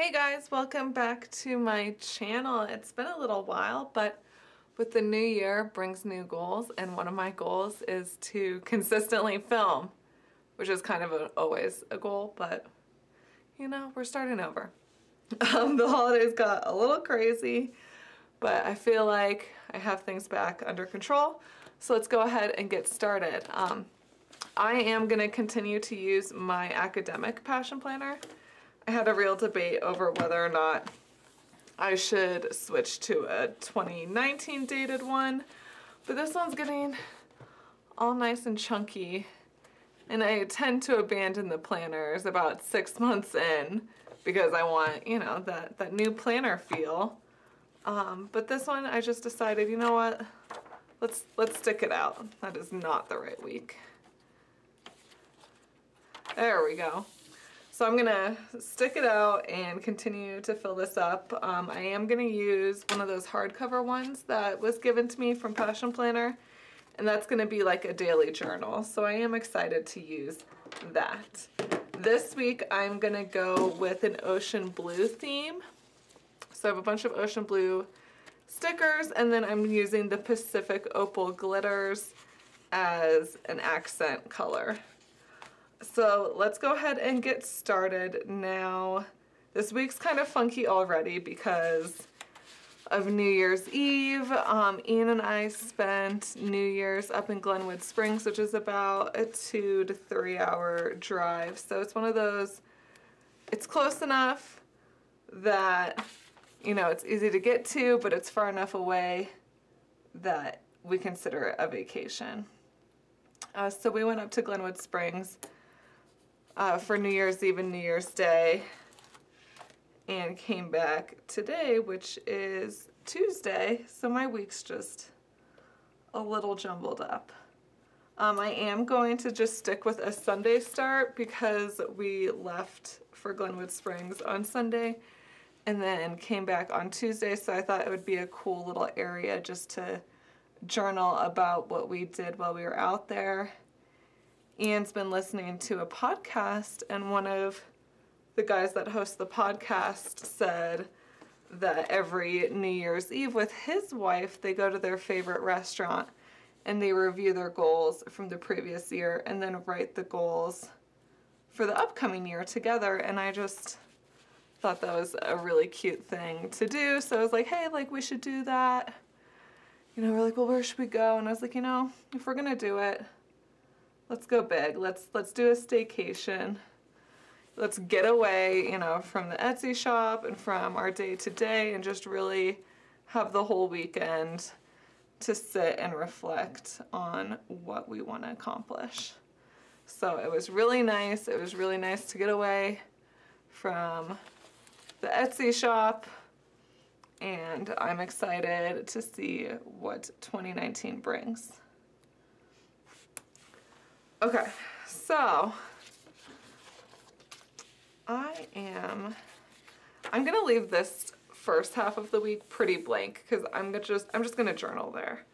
Hey guys, welcome back to my channel. It's been a little while, but with the new year brings new goals, and one of my goals is to consistently film, which is kind of always a goal, but you know, we're starting over. The holidays got a little crazy, but I feel like I have things back under control, so let's go ahead and get started. I am going to continue to use my academic passion planner. I had a real debate over whether or not I should switch to a 2019 dated one, but this one's getting all nice and chunky, and I tend to abandon the planners about 6 months in because I want, you know, that new planner feel. But this one I just decided, you know what, let's stick it out. That is not the right week. There we go. So I'm gonna stick it out and continue to fill this up. I am gonna use one of those hardcover ones that was given to me from Passion Planner, and that's gonna be like a daily journal. So I am excited to use that. This week I'm gonna go with an ocean blue theme. So I have a bunch of ocean blue stickers, and then I'm using the Pacific Opal glitters as an accent color. So let's go ahead and get started now. This week's kind of funky already because of New Year's Eve. Ian and I spent New Year's up in Glenwood Springs, which is about a 2 to 3 hour drive. So it's one of those, it's close enough that, you know, it's easy to get to, but it's far enough away that we consider it a vacation. So we went up to Glenwood Springs for New Year's Eve and New Year's Day, and came back today, which is Tuesday, so my week's just a little jumbled up. I am going to just stick with a Sunday start because we left for Glenwood Springs on Sunday and then came back on Tuesday, so I thought it would be a cool little area just to journal about what we did while we were out there. Ian's been listening to a podcast, and one of the guys that hosts the podcast said that every New Year's Eve with his wife, they go to their favorite restaurant and they review their goals from the previous year and then write the goals for the upcoming year together. And I just thought that was a really cute thing to do. So I was like, hey, like, we should do that. You know, we're like, well, where should we go? And I was like, you know, if we're gonna do it, let's go big. Let's do a staycation. Let's get away, you know, from the Etsy shop and from our day-to-day and just really have the whole weekend to sit and reflect on what we want to accomplish. So it was really nice. It was really nice to get away from the Etsy shop, and I'm excited to see what 2019 brings. Okay, so I'm gonna leave this first half of the week pretty blank because I'm just gonna journal there,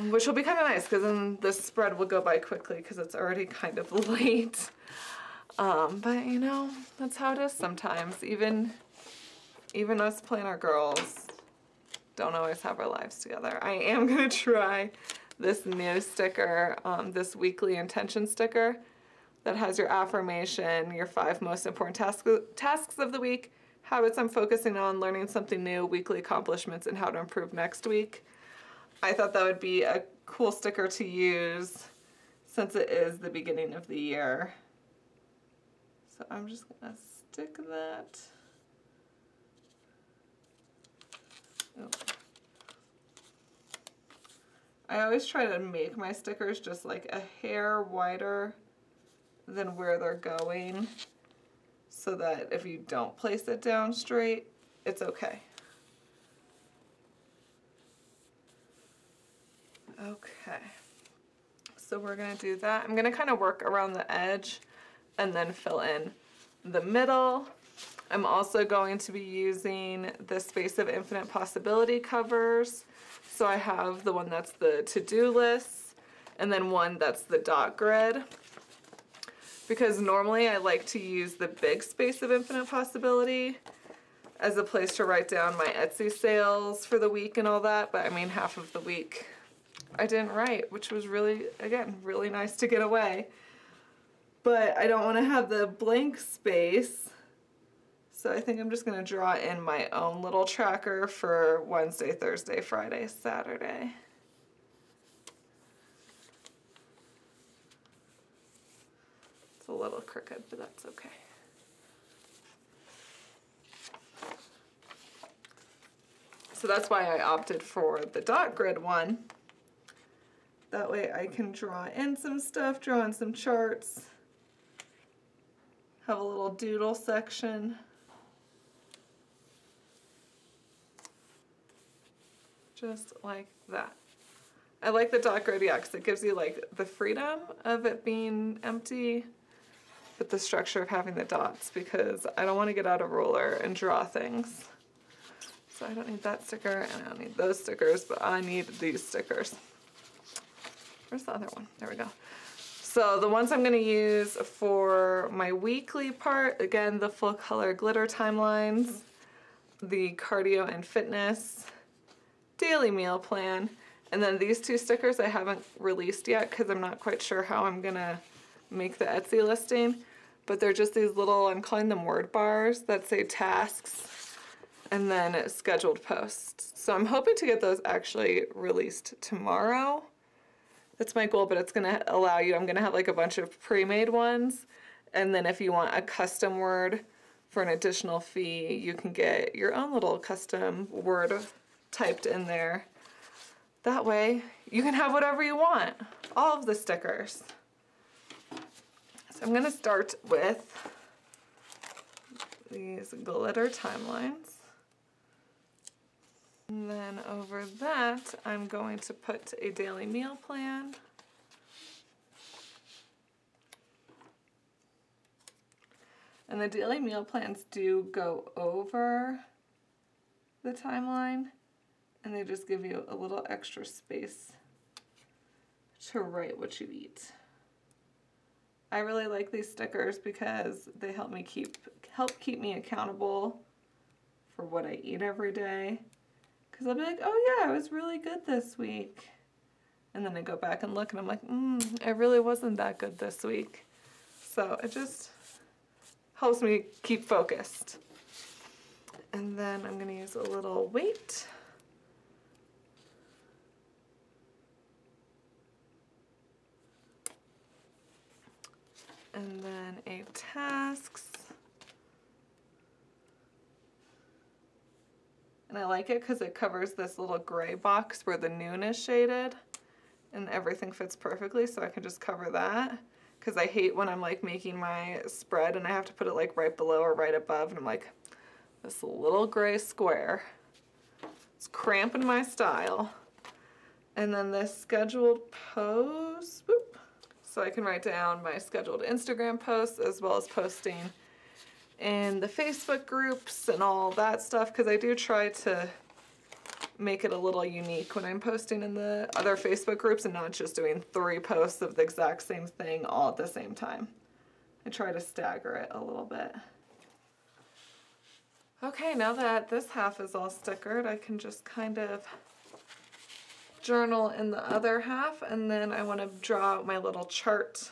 which will be kind of nice because then this spread will go by quickly because it's already kind of late. But you know, that's how it is sometimes. Even us planner girls don't always have our lives together. I am gonna try this new sticker, this weekly intention sticker that has your affirmation, your 5 most important tasks of the week, habits I'm focusing on, learning something new, weekly accomplishments, and how to improve next week. I thought that would be a cool sticker to use since it is the beginning of the year. So I'm just gonna stick that. Oh. I always try to make my stickers just like a hair wider than where they're going so that if you don't place it down straight, it's okay. Okay, so we're gonna do that. I'm gonna kind of work around the edge and then fill in the middle. I'm also going to be using the Space of Infinite Possibility covers. So I have the one that's the to-do list and then one that's the dot grid, because normally I like to use the big space of infinite possibility as a place to write down my Etsy sales for the week and all that, but I mean half of the week I didn't write, which was really, again, really nice to get away. But I don't want to have the blank space, so I think I'm just going to draw in my own little tracker for Wednesday, Thursday, Friday, Saturday. It's a little crooked, but that's okay. So that's why I opted for the dot grid one. That way I can draw in some stuff, draw in some charts, have a little doodle section. Just like that. I like the dot grid, yeah, because it gives you like the freedom of it being empty, but the structure of having the dots, because I don't want to get out a ruler and draw things. So I don't need that sticker, and I don't need those stickers, but I need these stickers. Where's the other one? There we go. So the ones I'm going to use for my weekly part, again, the full color glitter timelines, the cardio and fitness, daily meal plan, and then these two stickers I haven't released yet because I'm not quite sure how I'm going to make the Etsy listing, but they're just these little, I'm calling them word bars that say tasks and then scheduled posts. So I'm hoping to get those actually released tomorrow. That's my goal, but it's going to allow you, I'm going to have like a bunch of pre-made ones, and then if you want a custom word for an additional fee, you can get your own little custom word typed in there. That way you can have whatever you want, all of the stickers. So I'm going to start with these glitter timelines. And then over that, I'm going to put a daily meal plan. And the daily meal plans do go over the timeline, and they just give you a little extra space to write what you eat. I really like these stickers because they help keep me accountable for what I eat every day. Because I'll be like, oh yeah, I was really good this week. And then I go back and look and I'm like, I really wasn't that good this week. So it just helps me keep focused. And then I'm gonna use a little weight. And then a tasks. And I like it because it covers this little gray box where the noon is shaded and everything fits perfectly, so I can just cover that. Because I hate when I'm like making my spread and I have to put it like right below or right above, and I'm like, this little gray square. It's cramping my style. And then this scheduled post, whoop, so I can write down my scheduled Instagram posts as well as posting in the Facebook groups and all that stuff, because I do try to make it a little unique when I'm posting in the other Facebook groups and not just doing 3 posts of the exact same thing all at the same time. I try to stagger it a little bit. Okay, now that this half is all stickered, I can just kind of journal in the other half, and then I want to draw out my little chart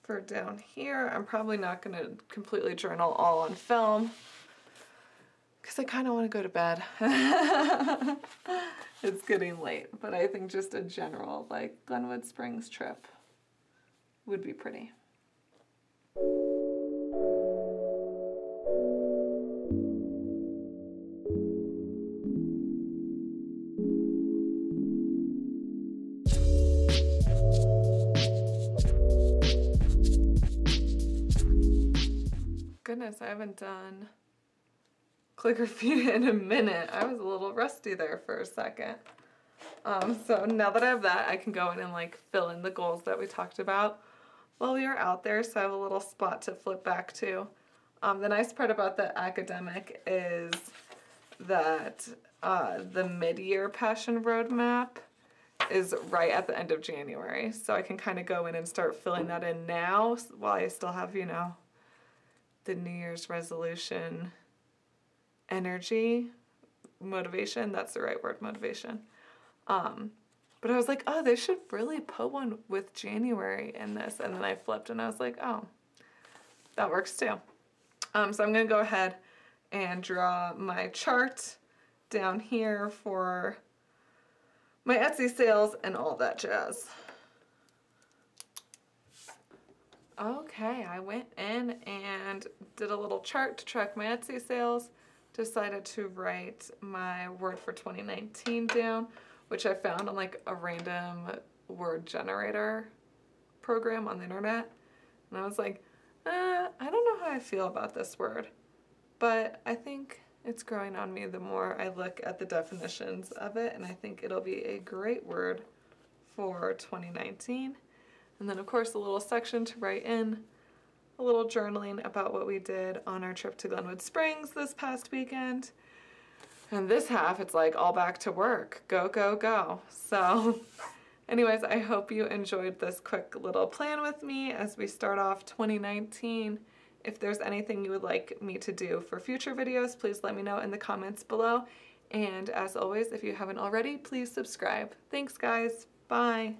for down here. I'm probably not going to completely journal all on film because I kind of want to go to bed. It's getting late, but I think just a general like Glenwood Springs trip would be pretty. Goodness, I haven't done calligraphy in a minute. I was a little rusty there for a second. So now that I have that, I can go in and like fill in the goals that we talked about while we were out there, so I have a little spot to flip back to. The nice part about the academic is that the mid-year passion roadmap is right at the end of January. So I can kind of go in and start filling that in now while I still have, you know, the New Year's resolution energy, motivation. That's the right word, motivation. But I was like, oh, they should really put one with January in this. And then I flipped and I was like, oh, that works too. So I'm going to go ahead and draw my chart down here for my Etsy sales and all that jazz. Okay, I went in and did a little chart to track my Etsy sales. Decided to write my word for 2019 down, which I found on like a random word generator program on the internet. And I was like, I don't know how I feel about this word, but I think it's growing on me the more I look at the definitions of it, and I think it'll be a great word for 2019. And then of course a little section to write in a little journaling about what we did on our trip to Glenwood Springs this past weekend. And this half, it's like all back to work. Go, go, go. So anyways, I hope you enjoyed this quick little plan with me as we start off 2019. If there's anything you would like me to do for future videos, please let me know in the comments below. And as always, if you haven't already, please subscribe. Thanks guys. Bye.